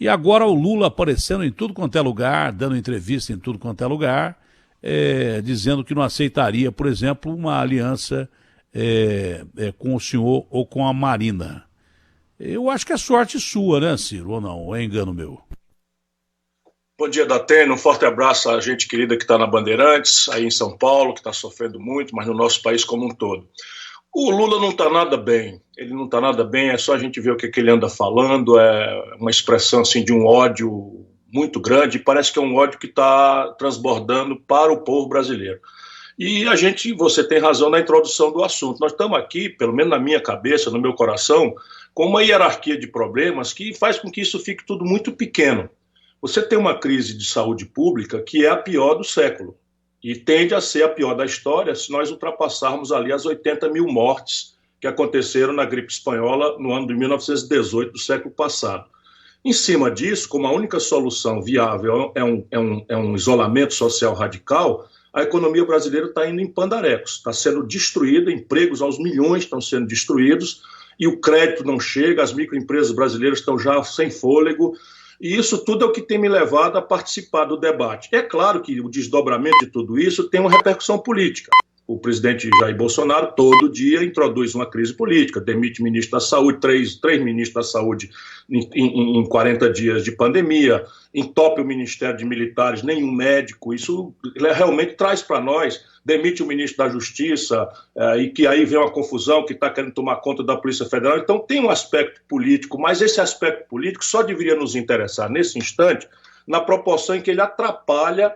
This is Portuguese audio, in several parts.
E agora o Lula aparecendo em tudo quanto é lugar, dando entrevista em tudo quanto é lugar, dizendo que não aceitaria, por exemplo, uma aliança com o senhor ou com a Marina. Eu acho que é sorte sua, né, Ciro, ou não? Ou é engano meu? Bom dia, Datena. Um forte abraço à gente querida que está na Bandeirantes, aí em São Paulo, que está sofrendo muito, mas no nosso país como um todo. O Lula não está nada bem. Ele não está nada bem, é só a gente ver o que ele anda falando, é uma expressão assim, de um ódio muito grande, e parece que é um ódio que está transbordando para o povo brasileiro. E você tem razão na introdução do assunto. Nós estamos aqui, pelo menos na minha cabeça, no meu coração, com uma hierarquia de problemas que faz com que isso fique tudo muito pequeno. Você tem uma crise de saúde pública que é a pior do século e tende a ser a pior da história se nós ultrapassarmos ali as 80 mil mortes que aconteceram na gripe espanhola no ano de 1918 do século passado. Em cima disso, como a única solução viável é um isolamento social radical, a economia brasileira está indo em pandarecos, está sendo destruída, empregos aos milhões estão sendo destruídos e o crédito não chega, as microempresas brasileiras estão já sem fôlego. E isso tudo é o que tem me levado a participar do debate. É claro que o desdobramento de tudo isso tem uma repercussão política. O presidente Jair Bolsonaro, todo dia, introduz uma crise política, demite ministro da Saúde, três ministros da Saúde em 40 dias de pandemia, entope o Ministério de Militares, nenhum médico. Isso realmente traz para nós, demite o ministro da Justiça, e que aí vem uma confusão que está querendo tomar conta da Polícia Federal. Então tem um aspecto político, mas esse aspecto político só deveria nos interessar nesse instante na proporção em que ele atrapalha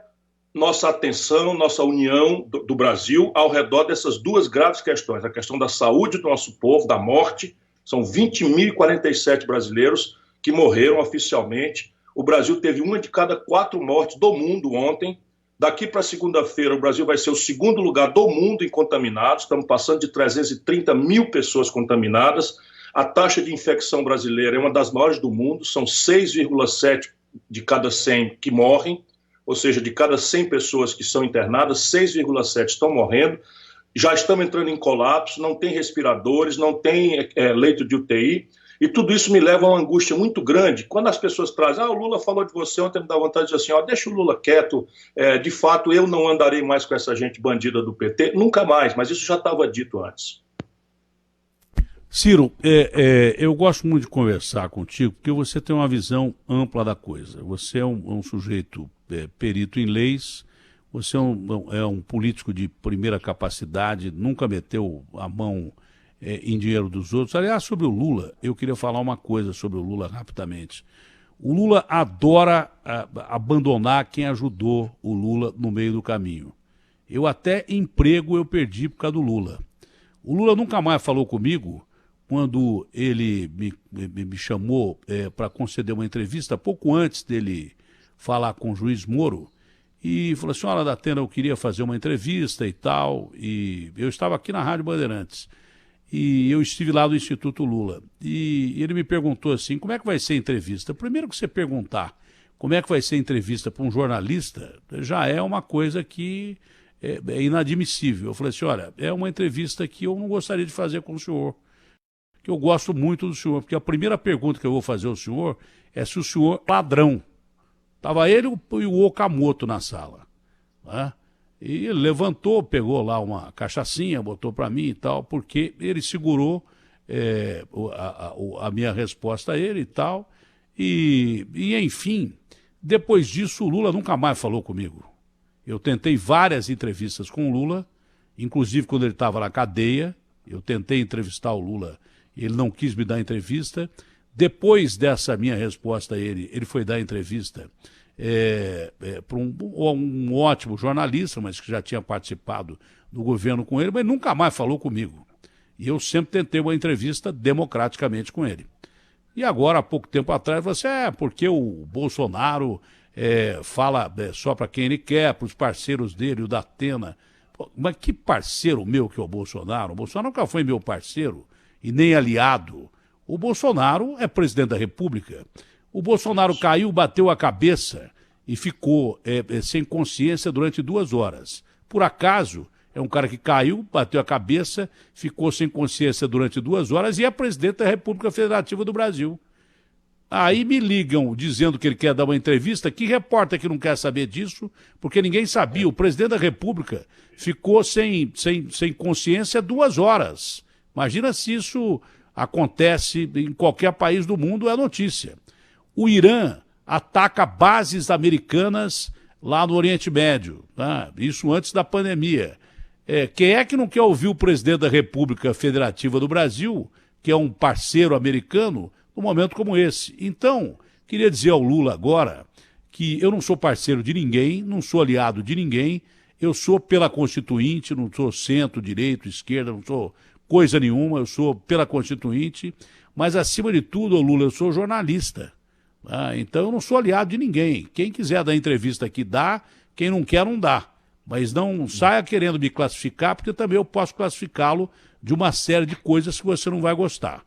nossa atenção, nossa união do Brasil ao redor dessas duas graves questões, a questão da saúde do nosso povo, da morte. São 20.047 brasileiros que morreram oficialmente. O Brasil teve 1 de cada 4 mortes do mundo ontem. Daqui para segunda-feira, o Brasil vai ser o segundo lugar do mundo em contaminados. Estamos passando de 330 mil pessoas contaminadas. A taxa de infecção brasileira é uma das maiores do mundo. São 6,7 de cada 100 que morrem. Ou seja, de cada 100 pessoas que são internadas, 6,7 estão morrendo. Já estamos entrando em colapso, não tem respiradores, não tem leito de UTI. E tudo isso me leva a uma angústia muito grande. Quando as pessoas trazem, o Lula falou de você ontem, me dá vontade de dizer assim, deixa o Lula quieto, de fato eu não andarei mais com essa gente bandida do PT, nunca mais, mas isso já estava dito antes. Ciro, eu gosto muito de conversar contigo porque você tem uma visão ampla da coisa. Você é um sujeito perito em leis, você é um político de primeira capacidade, nunca meteu a mão em dinheiro dos outros. Aliás, sobre o Lula, eu queria falar uma coisa sobre o Lula rapidamente. O Lula adora abandonar quem ajudou o Lula no meio do caminho. Eu até emprego eu perdi por causa do Lula. O Lula nunca mais falou comigo quando ele me chamou para conceder uma entrevista, pouco antes dele falar com o juiz Moro, e falou assim, olha, Datena, eu queria fazer uma entrevista e tal, e eu estava aqui na Rádio Bandeirantes, e eu estive lá no Instituto Lula, e ele me perguntou assim, como é que vai ser a entrevista? Primeiro que você perguntar como é que vai ser a entrevista para um jornalista, já é uma coisa que é inadmissível. Eu falei assim, olha, é uma entrevista que eu não gostaria de fazer com o senhor, que eu gosto muito do senhor, porque a primeira pergunta que eu vou fazer ao senhor é se o senhor é ladrão. Estava ele e o Okamoto na sala, né? E ele levantou, pegou lá uma cachaçinha, botou para mim e tal, porque ele segurou a minha resposta a ele e tal. E enfim, depois disso o Lula nunca mais falou comigo. Eu tentei várias entrevistas com o Lula, inclusive quando ele estava na cadeia, eu tentei entrevistar o Lula, ele não quis me dar entrevista. Depois dessa minha resposta a ele, ele foi dar entrevista para um ótimo jornalista, mas que já tinha participado do governo com ele, mas nunca mais falou comigo. E eu sempre tentei uma entrevista democraticamente com ele. E agora, há pouco tempo atrás, você porque o Bolsonaro fala só para quem ele quer, para os parceiros dele, o Datena. Pô, mas que parceiro meu que é o Bolsonaro? O Bolsonaro nunca foi meu parceiro e nem aliado. O Bolsonaro é presidente da República. O Bolsonaro caiu, bateu a cabeça e ficou sem consciência durante 2 horas. Por acaso, é um cara que caiu, bateu a cabeça, ficou sem consciência durante 2 horas e é presidente da República Federativa do Brasil. Aí me ligam dizendo que ele quer dar uma entrevista. Que repórter que não quer saber disso? Porque ninguém sabia. O presidente da República ficou sem consciência 2 horas. Imagina se isso acontece em qualquer país do mundo, é notícia. O Irã ataca bases americanas lá no Oriente Médio, tá? Isso antes da pandemia. Quem é que não quer ouvir o presidente da República Federativa do Brasil, que é um parceiro americano, num momento como esse? Então, queria dizer ao Lula agora que eu não sou parceiro de ninguém, não sou aliado de ninguém, eu sou pela Constituinte, não sou centro, direito, esquerda, não sou coisa nenhuma, eu sou pela Constituinte, mas acima de tudo, Lula, eu sou jornalista. Então eu não sou aliado de ninguém. Quem quiser dar entrevista aqui dá, quem não quer não dá. Mas não saia querendo me classificar, porque também eu posso classificá-lo de uma série de coisas que você não vai gostar.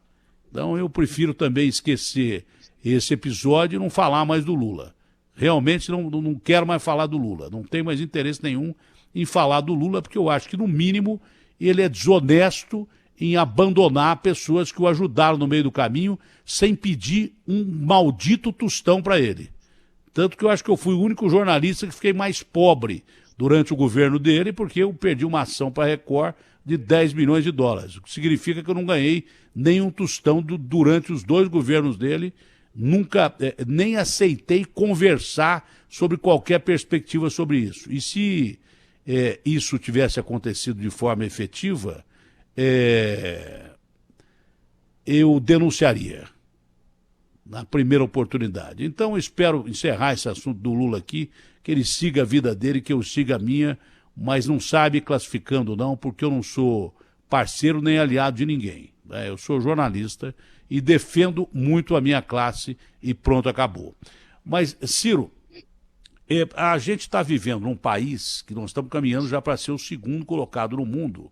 Então eu prefiro também esquecer esse episódio e não falar mais do Lula. Realmente não quero mais falar do Lula. Não tenho mais interesse nenhum em falar do Lula, porque eu acho que, no mínimo, ele é desonesto em abandonar pessoas que o ajudaram no meio do caminho sem pedir um maldito tostão para ele. Tanto que eu acho que eu fui o único jornalista que fiquei mais pobre durante o governo dele, porque eu perdi uma ação para a Record de 10 milhões de dólares, o que significa que eu não ganhei nenhum tostão durante os 2 governos dele, nunca nem aceitei conversar sobre qualquer perspectiva sobre isso. E se isso tivesse acontecido de forma efetiva, eu denunciaria na primeira oportunidade. Então eu espero encerrar esse assunto do Lula aqui, que ele siga a vida dele, que eu siga a minha, mas não sabe classificando não, porque eu não sou parceiro nem aliado de ninguém. Eu sou jornalista e defendo muito a minha classe e pronto, acabou. Mas, Ciro, a gente está vivendo num país que nós estamos caminhando já para ser o 2º colocado no mundo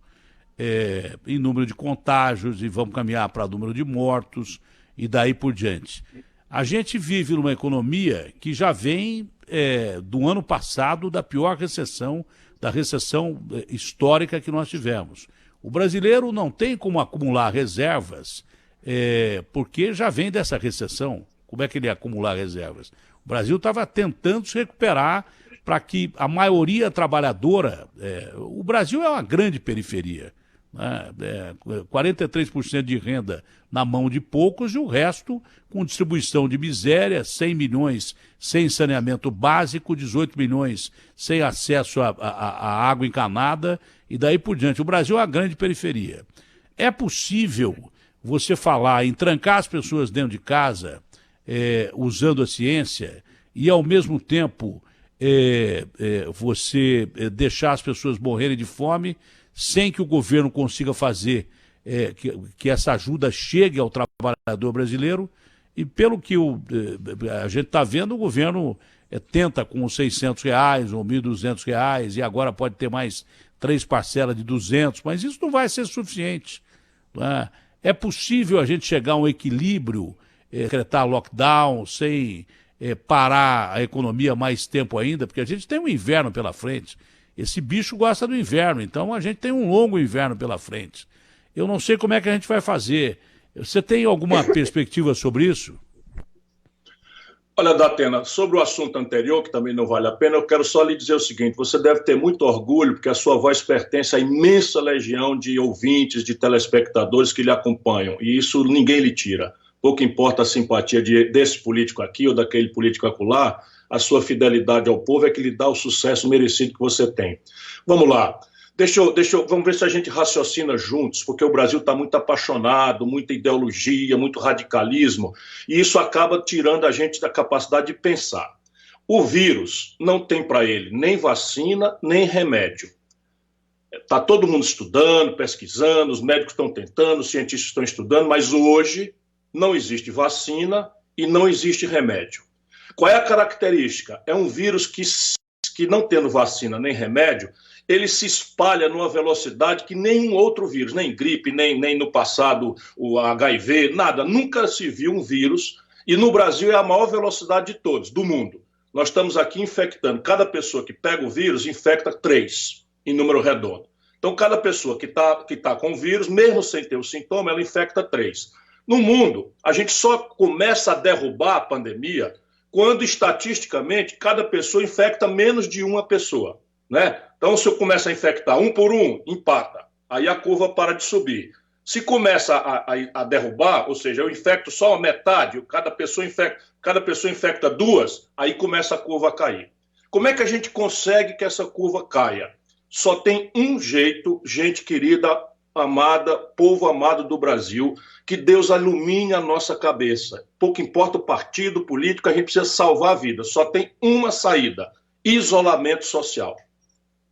em número de contágios, e vamos caminhar para número de mortos e daí por diante. A gente vive numa economia que já vem do ano passado da pior recessão, da recessão histórica que nós tivemos. O brasileiro não tem como acumular reservas, porque já vem dessa recessão. Como é que ele ia acumular reservas? O Brasil estava tentando se recuperar para que a maioria trabalhadora... o Brasil é uma grande periferia, né? 43% de renda na mão de poucos e o resto com distribuição de miséria, 100 milhões sem saneamento básico, 18 milhões sem acesso à água encanada e daí por diante. O Brasil é uma grande periferia. É possível você falar em trancar as pessoas dentro de casa, usando a ciência, e ao mesmo tempo você deixar as pessoas morrerem de fome sem que o governo consiga fazer que essa ajuda chegue ao trabalhador brasileiro? E pelo que a gente está vendo, o governo tenta com os R$600 ou R$1.200, e agora pode ter mais 3 parcelas de 200, mas isso não vai ser suficiente. É possível a gente chegar a um equilíbrio, decretar lockdown sem parar a economia mais tempo ainda, porque a gente tem um inverno pela frente. Esse bicho gosta do inverno, então a gente tem um longo inverno pela frente. Eu não sei como é que a gente vai fazer. Você tem alguma perspectiva sobre isso? Olha, Datena, sobre o assunto anterior, que também não vale a pena, eu quero só lhe dizer o seguinte: você deve ter muito orgulho, porque a sua voz pertence à imensa legião de ouvintes, de telespectadores que lhe acompanham, e isso ninguém lhe tira. Pouco importa a simpatia desse político aqui ou daquele político acolá, a sua fidelidade ao povo é que lhe dá o sucesso merecido que você tem. Vamos lá. Vamos ver se a gente raciocina juntos, porque o Brasil está muito apaixonado, muita ideologia, muito radicalismo, e isso acaba tirando a gente da capacidade de pensar. O vírus não tem para ele nem vacina, nem remédio. Está todo mundo estudando, pesquisando, os médicos estão tentando, os cientistas estão estudando, mas hoje não existe vacina e não existe remédio. Qual é a característica? É um vírus que não tendo vacina nem remédio, ele se espalha numa velocidade que nenhum outro vírus, nem gripe, nem no passado o HIV, nada. Nunca se viu um vírus, e no Brasil é a maior velocidade de todos, do mundo. Nós estamos aqui infectando. Cada pessoa que pega o vírus infecta 3, em número redondo. Então, cada pessoa que tá com o vírus, mesmo sem ter o sintoma, ela infecta 3. No mundo, a gente só começa a derrubar a pandemia quando, estatisticamente, cada pessoa infecta menos de uma pessoa, né? Então, se eu começo a infectar um por um, empata. Aí a curva para de subir. Se começa a derrubar, ou seja, eu infecto só a metade, cada pessoa infecta duas, aí começa a curva a cair. Como é que a gente consegue que essa curva caia? Só tem um jeito, gente querida, amada, povo amado do Brasil, que Deus ilumine a nossa cabeça. Pouco importa o partido político, a gente precisa salvar a vida. Só tem uma saída: isolamento social.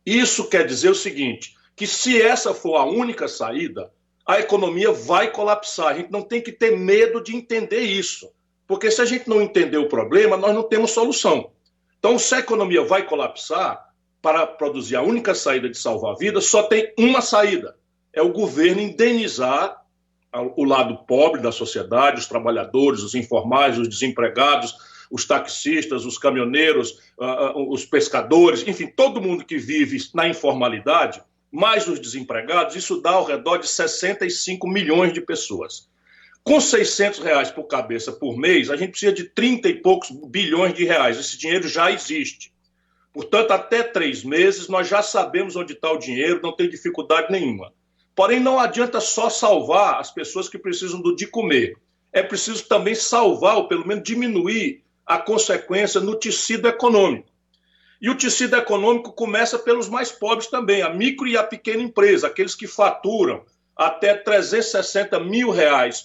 Isso quer dizer o seguinte, que se essa for a única saída, a economia vai colapsar. A gente não tem que ter medo de entender isso, porque se a gente não entender o problema, nós não temos solução. Então, se a economia vai colapsar, para produzir a única saída de salvar a vida, só tem uma saída: é o governo indenizar o lado pobre da sociedade, os trabalhadores, os informais, os desempregados, os taxistas, os caminhoneiros, os pescadores, enfim, todo mundo que vive na informalidade, mais os desempregados. Isso dá ao redor de 65 milhões de pessoas. Com R$600 por cabeça por mês, a gente precisa de 30 e poucos bilhões de reais. Esse dinheiro já existe. Portanto, até 3 meses, nós já sabemos onde está o dinheiro, não tem dificuldade nenhuma. Porém, não adianta só salvar as pessoas que precisam de comer. É preciso também salvar, ou pelo menos diminuir, a consequência no tecido econômico. E o tecido econômico começa pelos mais pobres também, a micro e a pequena empresa, aqueles que faturam até R$360 mil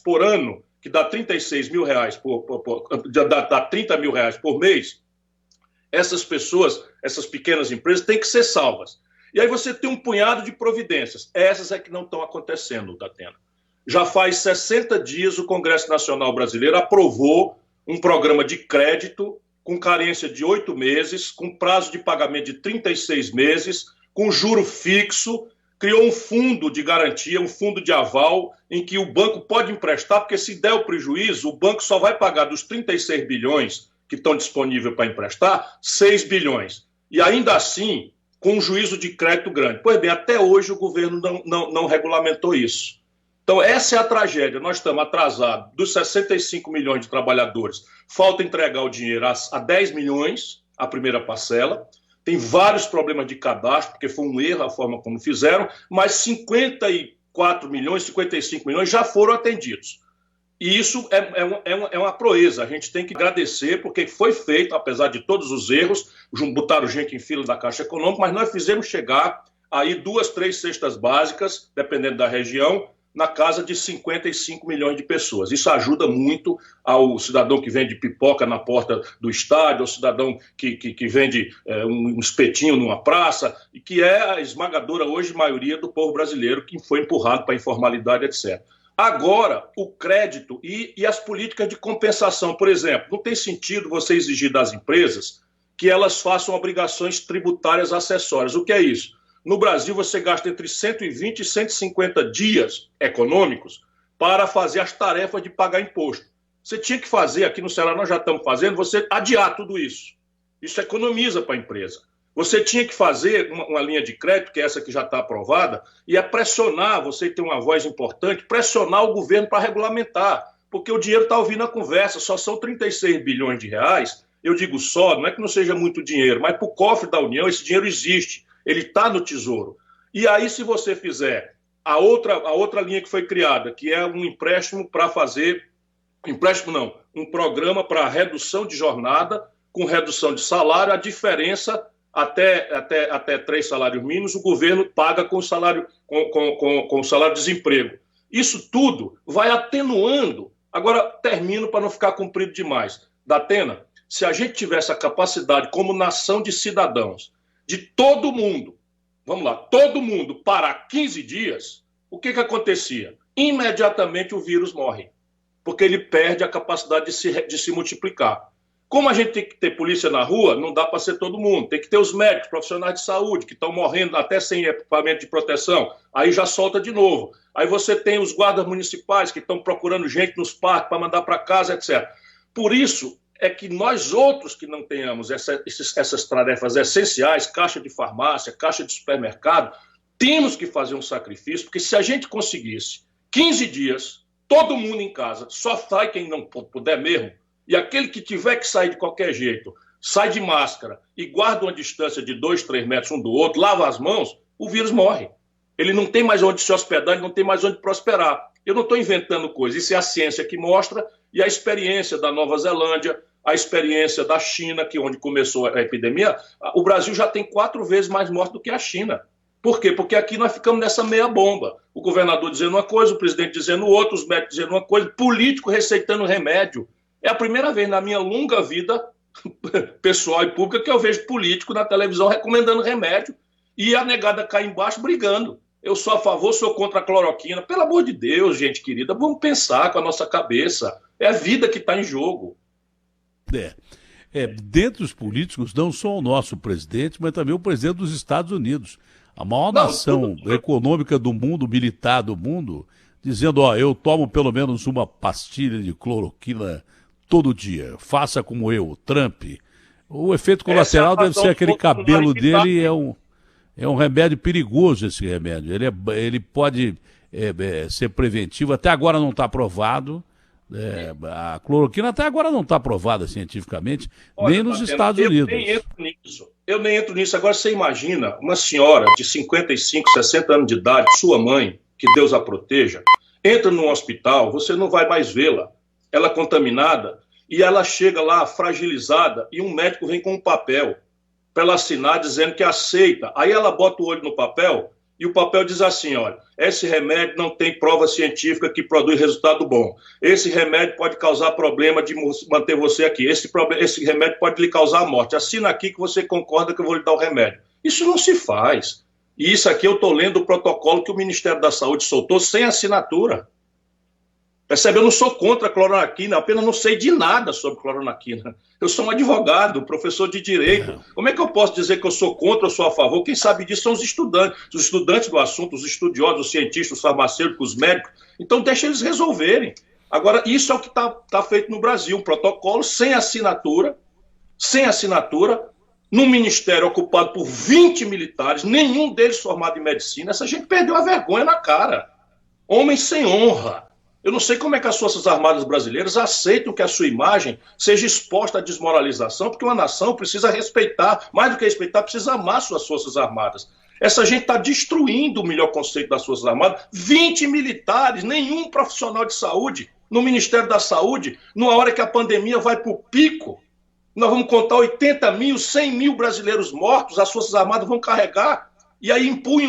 por ano, que dá R$36 mil, dá R$30 mil por mês. Essas pessoas, essas pequenas empresas, têm que ser salvas. E aí você tem um punhado de providências. Essas é que não estão acontecendo, Datena. Já faz 60 dias o Congresso Nacional Brasileiro aprovou um programa de crédito com carência de 8 meses, com prazo de pagamento de 36 meses, com juro fixo, criou um fundo de garantia, um fundo de aval, em que o banco pode emprestar, porque se der o prejuízo, o banco só vai pagar dos 36 bilhões que estão disponíveis para emprestar, 6 bilhões. E ainda assim, com um juízo de crédito grande. Pois bem, até hoje o governo não regulamentou isso. Então, essa é a tragédia. Nós estamos atrasados. Dos 65 milhões de trabalhadores, falta entregar o dinheiro a 10 milhões, a primeira parcela. Tem vários problemas de cadastro, porque foi um erro a forma como fizeram, mas 54 milhões, 55 milhões já foram atendidos. E isso é uma proeza. A gente tem que agradecer, porque foi feito, apesar de todos os erros, botaram gente em fila da Caixa Econômica, mas nós fizemos chegar aí 2, 3 cestas básicas, dependendo da região, na casa de 55 milhões de pessoas. Isso ajuda muito ao cidadão que vende pipoca na porta do estádio, ao cidadão que vende um espetinho numa praça, e que é a esmagadora hoje maioria do povo brasileiro que foi empurrado para a informalidade, etc. Agora, o crédito e as políticas de compensação, por exemplo, não tem sentido você exigir das empresas que elas façam obrigações tributárias acessórias. O que é isso? No Brasil, você gasta entre 120 e 150 dias econômicos para fazer as tarefas de pagar imposto. Você tinha que fazer, aqui no Ceará nós já estamos fazendo, você adiar tudo isso. Isso economiza para a empresa. Você tinha que fazer uma linha de crédito, que é essa que já está aprovada, e é pressionar, você tem uma voz importante, pressionar o governo para regulamentar, porque o dinheiro está ouvindo a conversa, só são 36 bilhões de reais, eu digo só, não é que não seja muito dinheiro, mas para o cofre da União esse dinheiro existe, ele está no Tesouro. E aí, se você fizer a outra linha que foi criada, que é um empréstimo para fazer, um programa para redução de jornada, com redução de salário, a diferença até 3 salários mínimos, o governo paga com o salário de desemprego. Isso tudo vai atenuando. Agora, termino para não ficar comprido demais. Datena, se a gente tivesse a capacidade, como nação de cidadãos, de todo mundo, vamos lá, todo mundo parar 15 dias, o que acontecia? Imediatamente o vírus morre, porque ele perde a capacidade de se multiplicar. Como a gente tem que ter polícia na rua, não dá para ser todo mundo. Tem que ter os médicos, profissionais de saúde, que estão morrendo até sem equipamento de proteção. Aí já solta de novo. Aí você tem os guardas municipais que estão procurando gente nos parques para mandar para casa, etc. Por isso é que nós outros que não tenhamos essas tarefas essenciais, caixa de farmácia, caixa de supermercado, temos que fazer um sacrifício, porque se a gente conseguisse 15 dias, todo mundo em casa, só sai quem não puder mesmo, e aquele que tiver que sair de qualquer jeito, sai de máscara e guarda uma distância de 2, 3 metros um do outro, lava as mãos, o vírus morre. Ele não tem mais onde se hospedar, ele não tem mais onde prosperar. Eu não estou inventando coisa, isso é a ciência que mostra, e a experiência da Nova Zelândia, a experiência da China, que onde começou a epidemia, o Brasil já tem 4 vezes mais mortes do que a China. Por quê? Porque aqui nós ficamos nessa meia bomba. O governador dizendo uma coisa, o presidente dizendo outra, os médicos dizendo uma coisa, político receitando remédio. É a primeira vez na minha longa vida pessoal e pública que eu vejo político na televisão recomendando remédio e a negada cai embaixo brigando. Eu sou a favor, sou contra a cloroquina. Pelo amor de Deus, gente querida, vamos pensar com a nossa cabeça. É a vida que está em jogo. Dentre os políticos, não só o nosso presidente, mas também o presidente dos Estados Unidos. A maior nação econômica do mundo, militar do mundo, dizendo, eu tomo pelo menos uma pastilha de cloroquina todo dia. Faça como eu, Trump. O efeito colateral deve ser aquele cabelo dele, é um remédio perigoso esse remédio. Ele pode ser preventivo, até agora não está aprovado. A cloroquina até agora não está aprovada cientificamente, nem nos Estados Unidos. Eu nem entro nisso. Agora você imagina uma senhora de 55, 60 anos de idade, sua mãe, que Deus a proteja, entra num hospital, você não vai mais vê-la, ela contaminada, e ela chega lá fragilizada, e um médico vem com um papel para ela assinar dizendo que aceita. Aí ela bota o olho no papel, e o papel diz assim, olha, esse remédio não tem prova científica que produz resultado bom. Esse remédio pode causar problema de manter você aqui. Esse remédio pode lhe causar a morte. Assina aqui que você concorda que eu vou lhe dar o remédio. Isso não se faz. E isso aqui eu estou lendo o protocolo que o Ministério da Saúde soltou sem assinatura. Percebe? Eu não sou contra a cloroquina, apenas não sei de nada sobre cloroquina. Eu sou um advogado, professor de direito. Como é que eu posso dizer que eu sou contra ou sou a favor? Quem sabe disso são os estudantes do assunto, os estudiosos, os cientistas, os farmacêuticos, os médicos. Então deixa eles resolverem. Agora, isso é o que está feito no Brasil, um protocolo sem assinatura, num ministério ocupado por 20 militares, nenhum deles formado em medicina. Essa gente perdeu a vergonha na cara. Homens sem honra. Eu não sei como é que as Forças Armadas brasileiras aceitam que a sua imagem seja exposta à desmoralização, porque uma nação precisa respeitar, mais do que respeitar, precisa amar suas Forças Armadas. Essa gente está destruindo o melhor conceito das Forças Armadas. 20 militares, nenhum profissional de saúde no Ministério da Saúde, numa hora que a pandemia vai para o pico, nós vamos contar 80 mil, 100 mil brasileiros mortos, as Forças Armadas vão carregar, e aí impõe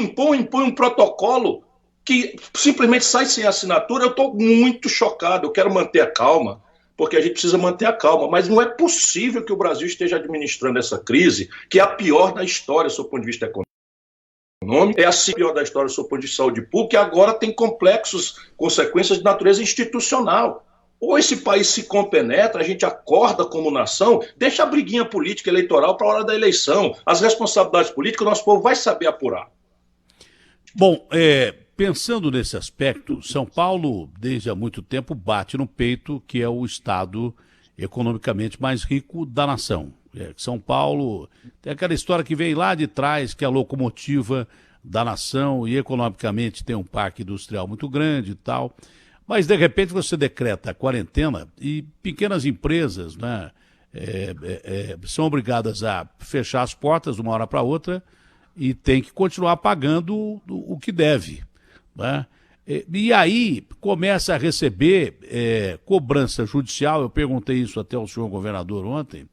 um protocolo que simplesmente sai sem assinatura. Eu estou muito chocado, eu quero manter a calma, porque a gente precisa manter a calma, mas não é possível que o Brasil esteja administrando essa crise, que é a pior da história, do ponto de vista econômico, é a pior da história, do ponto de vista de saúde pública, e agora tem complexas consequências de natureza institucional. Ou esse país se compenetra, a gente acorda como nação, deixa a briguinha política eleitoral para a hora da eleição. As responsabilidades políticas o nosso povo vai saber apurar. Bom, pensando nesse aspecto, São Paulo, desde há muito tempo, bate no peito que é o estado economicamente mais rico da nação. São Paulo tem aquela história que vem lá de trás, que é a locomotiva da nação e economicamente tem um parque industrial muito grande e tal. Mas, de repente, você decreta a quarentena e pequenas empresas, né, são obrigadas a fechar as portas de uma hora para outra e tem que continuar pagando o que deve. Né? E aí começa a receber cobrança judicial, eu perguntei isso até ao senhor governador ontem,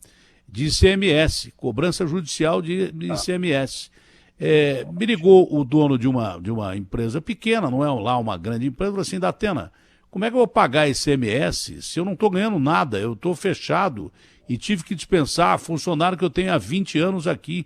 de ICMS, cobrança judicial de ICMS. Me ligou o dono de uma empresa pequena, não é lá uma grande empresa, falou assim, Datena, como é que eu vou pagar ICMS se eu não estou ganhando nada, eu estou fechado e tive que dispensar funcionário que eu tenho há 20 anos aqui.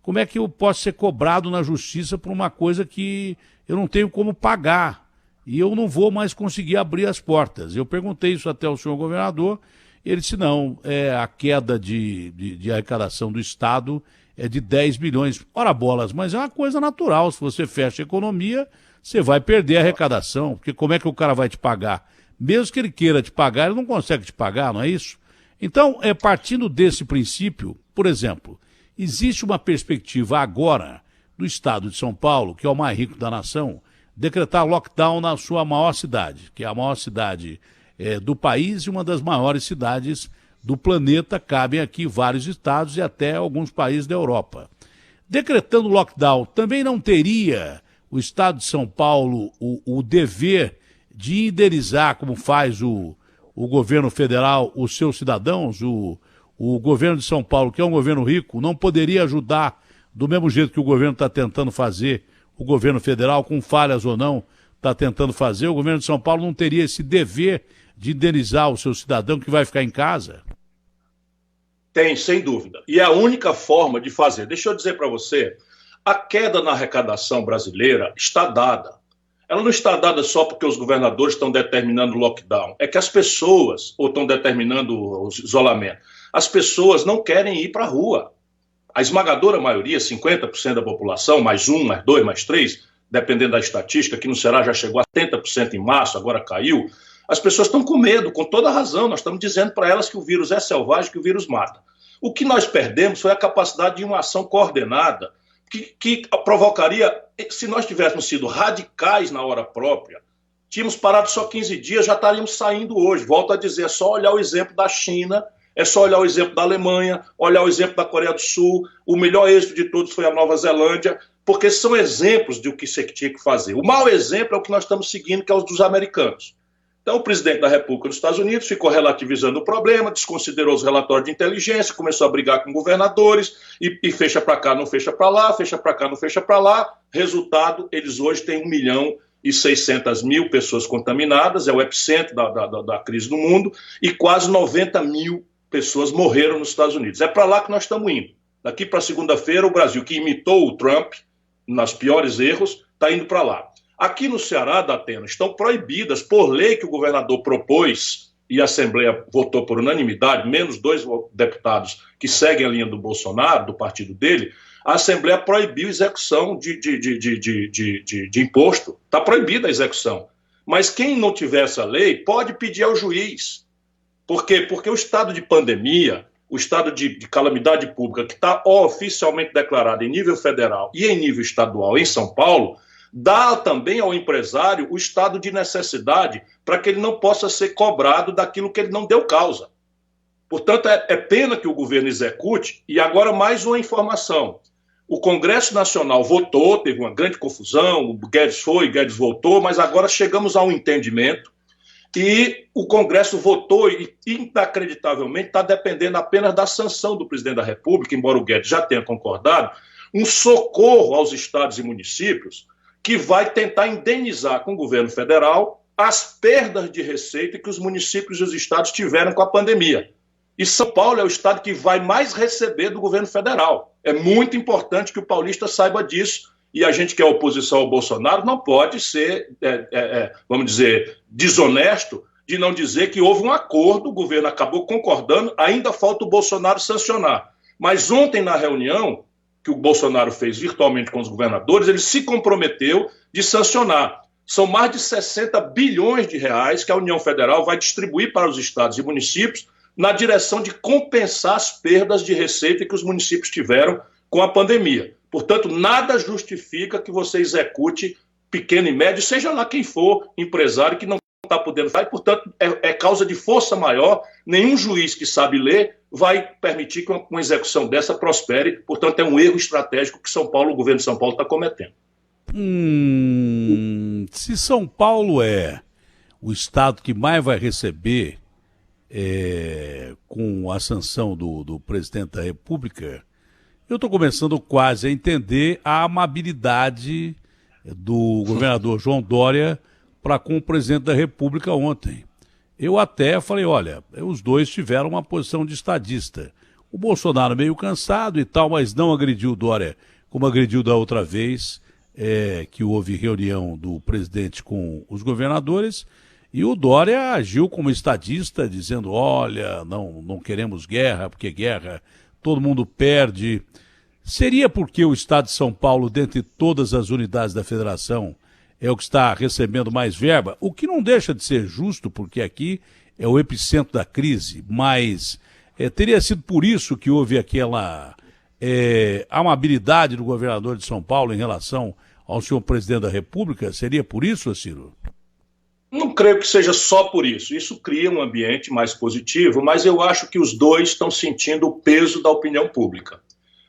Como é que eu posso ser cobrado na justiça por uma coisa que eu não tenho como pagar e eu não vou mais conseguir abrir as portas? Eu perguntei isso até ao senhor governador, ele disse não, a queda de arrecadação do Estado é de 10 bilhões. Ora bolas, mas é uma coisa natural, se você fecha a economia, você vai perder a arrecadação, porque como é que o cara vai te pagar? Mesmo que ele queira te pagar, ele não consegue te pagar, não é isso? Então, partindo desse princípio, por exemplo, existe uma perspectiva agora do Estado de São Paulo, que é o mais rico da nação, decretar lockdown na sua maior cidade, que é a maior cidade do país e uma das maiores cidades do planeta. Cabem aqui vários estados e até alguns países da Europa. Decretando lockdown, também não teria o Estado de São Paulo o dever de indenizar, como faz o governo federal, os seus cidadãos? O governo de São Paulo, que é um governo rico, não poderia ajudar do mesmo jeito que o governo está tentando fazer, o governo federal, com falhas ou não, está tentando fazer? O governo de São Paulo não teria esse dever de indenizar o seu cidadão que vai ficar em casa? Tem, sem dúvida. E é a única forma de fazer. Deixa eu dizer para você, a queda na arrecadação brasileira está dada. Ela não está dada só porque os governadores estão determinando o lockdown. É que as pessoas, ou estão determinando o isolamento, as pessoas não querem ir para a rua. A esmagadora maioria, 50% da população, mais 1, mais 2, mais 3, dependendo da estatística, que no Ceará já chegou a 70% em março, agora caiu. As pessoas estão com medo, com toda razão. Nós estamos dizendo para elas que o vírus é selvagem, que o vírus mata. O que nós perdemos foi a capacidade de uma ação coordenada que provocaria, se nós tivéssemos sido radicais na hora própria, tínhamos parado só 15 dias, já estaríamos saindo hoje. Volto a dizer, é só olhar o exemplo da China, é só olhar o exemplo da Alemanha, olhar o exemplo da Coreia do Sul. O melhor êxito de todos foi a Nova Zelândia, porque são exemplos de o que você tinha que fazer. O mau exemplo é o que nós estamos seguindo, que é os dos americanos. Então, o presidente da República dos Estados Unidos ficou relativizando o problema, desconsiderou os relatórios de inteligência, começou a brigar com governadores e fecha para cá, não fecha para lá, fecha para cá, não fecha para lá. Resultado, eles hoje têm 1.600.000 pessoas contaminadas, é o epicentro da crise do mundo, e quase 90.000 pessoas morreram nos Estados Unidos. É para lá que nós estamos indo. Daqui para segunda-feira, o Brasil, que imitou o Trump, nos piores erros, está indo para lá. Aqui no Ceará, Datena, estão proibidas, por lei que o governador propôs, e a Assembleia votou por unanimidade, menos 2 deputados que seguem a linha do Bolsonaro, do partido dele, a Assembleia proibiu execução de imposto. Está proibida a execução. Mas quem não tiver essa lei pode pedir ao juiz. Por quê? Porque o estado de pandemia, o estado de calamidade pública, que está oficialmente declarado em nível federal e em nível estadual em São Paulo, dá também ao empresário o estado de necessidade para que ele não possa ser cobrado daquilo que ele não deu causa. Portanto, é pena que o governo execute. E agora mais uma informação. O Congresso Nacional votou, teve uma grande confusão, o Guedes foi, o Guedes voltou, mas agora chegamos a um entendimento e o Congresso votou e, inacreditavelmente, está dependendo apenas da sanção do presidente da República, embora o Guedes já tenha concordado, um socorro aos estados e municípios que vai tentar indenizar com o governo federal as perdas de receita que os municípios e os estados tiveram com a pandemia. E São Paulo é o estado que vai mais receber do governo federal. É muito importante que o paulista saiba disso. E a gente que é oposição ao Bolsonaro não pode ser, vamos dizer, desonesto de não dizer que houve um acordo, o governo acabou concordando, ainda falta o Bolsonaro sancionar. Mas ontem, na reunião que o Bolsonaro fez virtualmente com os governadores, ele se comprometeu de sancionar. São mais de 60 bilhões de reais que a União Federal vai distribuir para os estados e municípios na direção de compensar as perdas de receita que os municípios tiveram com a pandemia. Portanto, nada justifica que você execute pequeno e médio, seja lá quem for, empresário que não está podendo fazer, portanto, é causa de força maior. Nenhum juiz que sabe ler vai permitir que uma execução dessa prospere. Portanto, é um erro estratégico que o governo de São Paulo está cometendo. Se São Paulo é o estado que mais vai receber com a sanção do presidente da República, eu estou começando quase a entender a amabilidade do governador João Dória para com o presidente da República ontem. Eu até falei, olha, os dois tiveram uma posição de estadista. O Bolsonaro meio cansado e tal, mas não agrediu o Dória como agrediu da outra vez, que houve reunião do presidente com os governadores, e o Dória agiu como estadista, dizendo, olha, não queremos guerra, porque guerra todo mundo perde. Seria porque o Estado de São Paulo, dentre todas as unidades da federação, é o que está recebendo mais verba, o que não deixa de ser justo, porque aqui é o epicentro da crise, mas teria sido por isso que houve aquela amabilidade do governador de São Paulo em relação ao senhor presidente da República? Seria por isso, Ciro? Não creio que seja só por isso. Isso cria um ambiente mais positivo, mas eu acho que os dois estão sentindo o peso da opinião pública.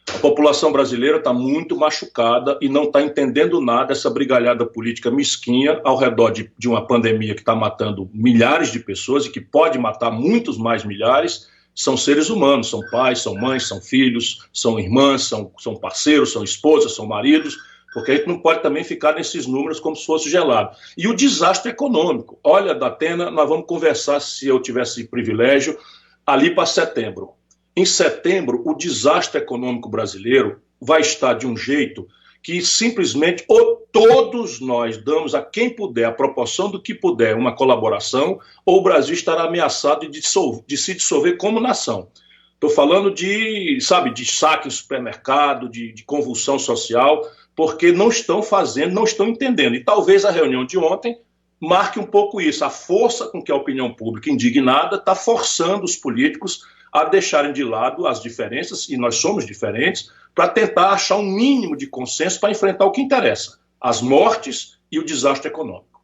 A população brasileira está muito machucada e não está entendendo nada essa brigalhada política mesquinha ao redor de uma pandemia que está matando milhares de pessoas e que pode matar muitos mais milhares. São seres humanos, são pais, são mães, são filhos, são irmãs, são parceiros, são esposas, são maridos, porque a gente não pode também ficar nesses números como se fosse gelado. E o desastre econômico. Olha, Datena, nós vamos conversar, se eu tivesse privilégio, ali para setembro. Em setembro, o desastre econômico brasileiro vai estar de um jeito que simplesmente ou todos nós damos a quem puder, a proporção do que puder, uma colaboração, ou o Brasil estará ameaçado de se dissolver como nação. Estou falando de saque em supermercado, de convulsão social, porque não estão fazendo, não estão entendendo. E talvez a reunião de ontem marque um pouco isso. A força com que a opinião pública indignada está forçando os políticos a deixarem de lado as diferenças, e nós somos diferentes, para tentar achar um mínimo de consenso para enfrentar o que interessa, as mortes e o desastre econômico.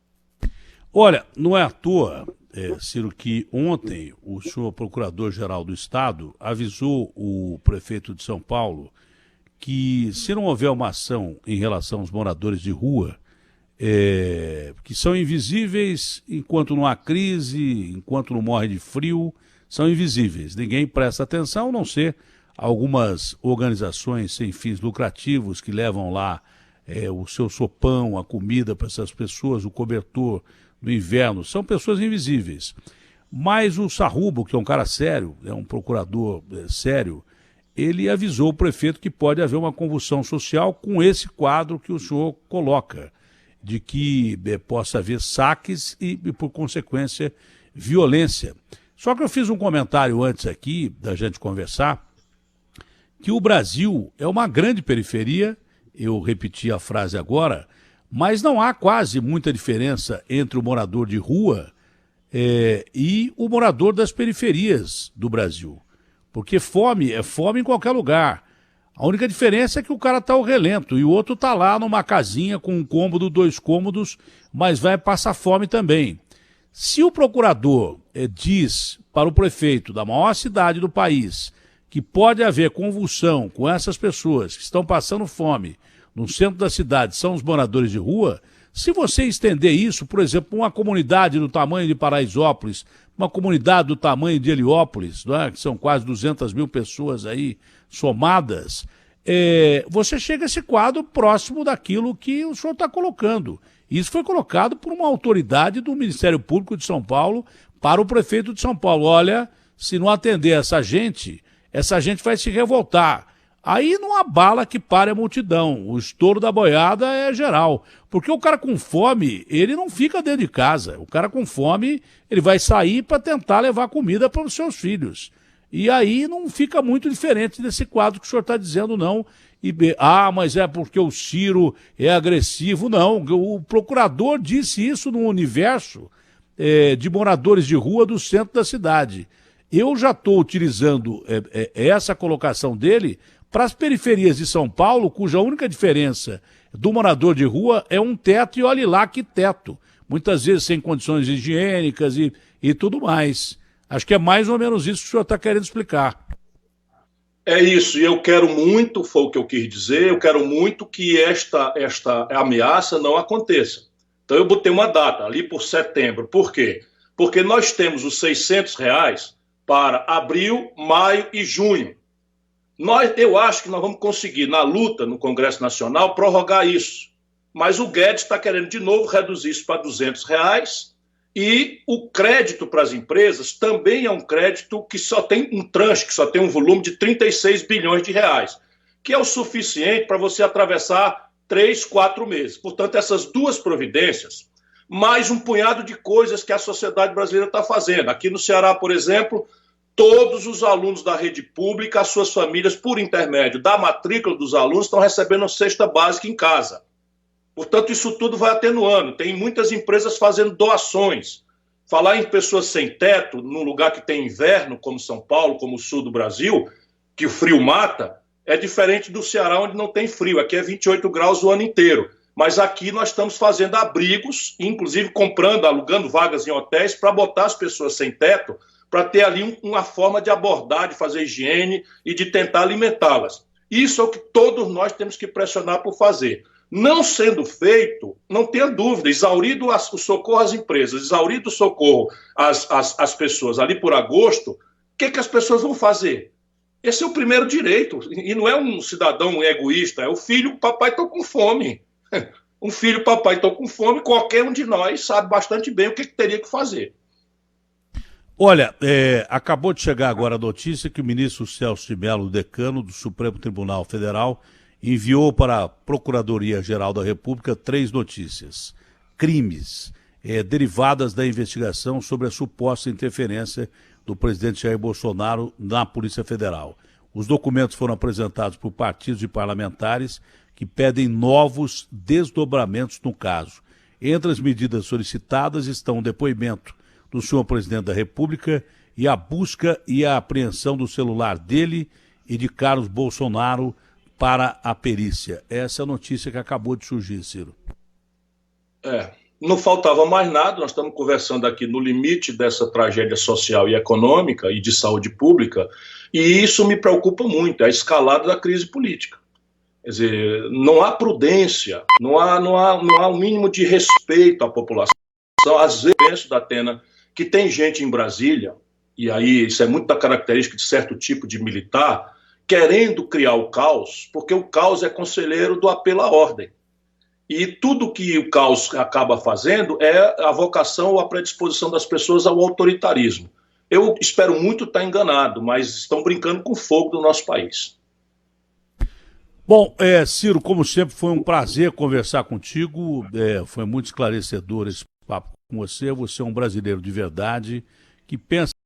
Olha, não é à toa, Ciro, que ontem o senhor Procurador-Geral do Estado avisou o prefeito de São Paulo que, se não houver uma ação em relação aos moradores de rua, que são invisíveis enquanto não há crise, enquanto não morre de frio, são invisíveis. Ninguém presta atenção, a não ser algumas organizações sem fins lucrativos que levam lá o seu sopão, a comida para essas pessoas, o cobertor no inverno. São pessoas invisíveis. Mas o Sarrubo, que é um cara sério, é um procurador sério, ele avisou o prefeito que pode haver uma convulsão social com esse quadro que o senhor coloca, de que possa haver saques e, por consequência, violência. Só que eu fiz um comentário antes aqui, da gente conversar, que o Brasil é uma grande periferia, eu repeti a frase agora, mas não há quase muita diferença entre o morador de rua e o morador das periferias do Brasil. Porque fome é fome em qualquer lugar. A única diferença é que o cara está ao relento e o outro está lá numa casinha com um cômodo, 2 cômodos, mas vai passar fome também. Se o procurador diz para o prefeito da maior cidade do país que pode haver convulsão com essas pessoas que estão passando fome no centro da cidade, são os moradores de rua, se você estender isso, por exemplo, uma comunidade do tamanho de Paraisópolis, uma comunidade do tamanho de Heliópolis, não é? Que são quase 200 mil pessoas aí somadas, você chega a esse quadro próximo daquilo que o senhor está colocando. Isso foi colocado por uma autoridade do Ministério Público de São Paulo para o prefeito de São Paulo. Olha, se não atender essa gente vai se revoltar. Aí não há bala que pare a multidão. O estouro da boiada é geral. Porque o cara com fome, ele não fica dentro de casa. O cara com fome, ele vai sair para tentar levar comida para os seus filhos. E aí não fica muito diferente desse quadro que o senhor está dizendo, não. Mas é porque o Ciro é agressivo. Não, o procurador disse isso no universo de moradores de rua do centro da cidade. Eu já estou utilizando essa colocação dele para as periferias de São Paulo, cuja única diferença do morador de rua é um teto, e olhe lá que teto. Muitas vezes sem condições higiênicas e tudo mais. Acho que é mais ou menos isso que o senhor está querendo explicar. É isso, e eu quero muito, foi o que eu quis dizer, eu quero muito que esta ameaça não aconteça. Então eu botei uma data, ali por setembro. Por quê? Porque nós temos os R$600 para abril, maio e junho. Eu acho que nós vamos conseguir, na luta no Congresso Nacional, prorrogar isso. Mas o Guedes está querendo de novo reduzir isso para R$200, e o crédito para as empresas também é um crédito que só tem um tranche, que só tem um volume de 36 bilhões de reais, que é o suficiente para você atravessar 3, 4 meses. Portanto, essas duas providências, mais um punhado de coisas que a sociedade brasileira está fazendo. Aqui no Ceará, por exemplo, todos os alunos da rede pública, as suas famílias, por intermédio da matrícula dos alunos, estão recebendo cesta básica em casa. Portanto, isso tudo vai atenuando. Tem muitas empresas fazendo doações. Falar em pessoas sem teto, num lugar que tem inverno, como São Paulo, como o sul do Brasil, que o frio mata, é diferente do Ceará, onde não tem frio. Aqui é 28 graus o ano inteiro. Mas aqui nós estamos fazendo abrigos, inclusive comprando, alugando vagas em hotéis para botar as pessoas sem teto, para ter ali uma forma de abordar, de fazer higiene e de tentar alimentá-las. Isso é o que todos nós temos que pressionar por fazer. Não sendo feito, não tenha dúvida, exaurido o socorro às empresas, exaurido o socorro às pessoas ali por agosto, o que as pessoas vão fazer? Esse é o primeiro direito, e não é um cidadão egoísta, é o filho, papai, estou com fome. Um filho, papai, estou com fome, qualquer um de nós sabe bastante bem o que teria que fazer. Olha, acabou de chegar agora a notícia que o ministro Celso de Mello, decano do Supremo Tribunal Federal, enviou para a Procuradoria-Geral da República 3 notícias, crimes derivadas da investigação sobre a suposta interferência do presidente Jair Bolsonaro na Polícia Federal. Os documentos foram apresentados por partidos e parlamentares que pedem novos desdobramentos no caso. Entre as medidas solicitadas estão o depoimento do senhor presidente da República e a busca e a apreensão do celular dele e de Carlos Bolsonaro para a perícia. Essa é a notícia que acabou de surgir, Ciro. Não faltava mais nada, nós estamos conversando aqui no limite dessa tragédia social e econômica e de saúde pública, e isso me preocupa muito, é a escalada da crise política. Quer dizer, não há prudência, não há um mínimo de respeito à população. Às vezes, penso, Datena, que tem gente em Brasília, e aí isso é muito da característica de certo tipo de militar, querendo criar o caos, porque o caos é conselheiro do apelo à ordem. E tudo que o caos acaba fazendo é a vocação ou a predisposição das pessoas ao autoritarismo. Eu espero muito estar enganado, mas estão brincando com o fogo do nosso país. Bom, Ciro, como sempre, foi um prazer conversar contigo, foi muito esclarecedor esse papo com você. Você é um brasileiro de verdade que pensa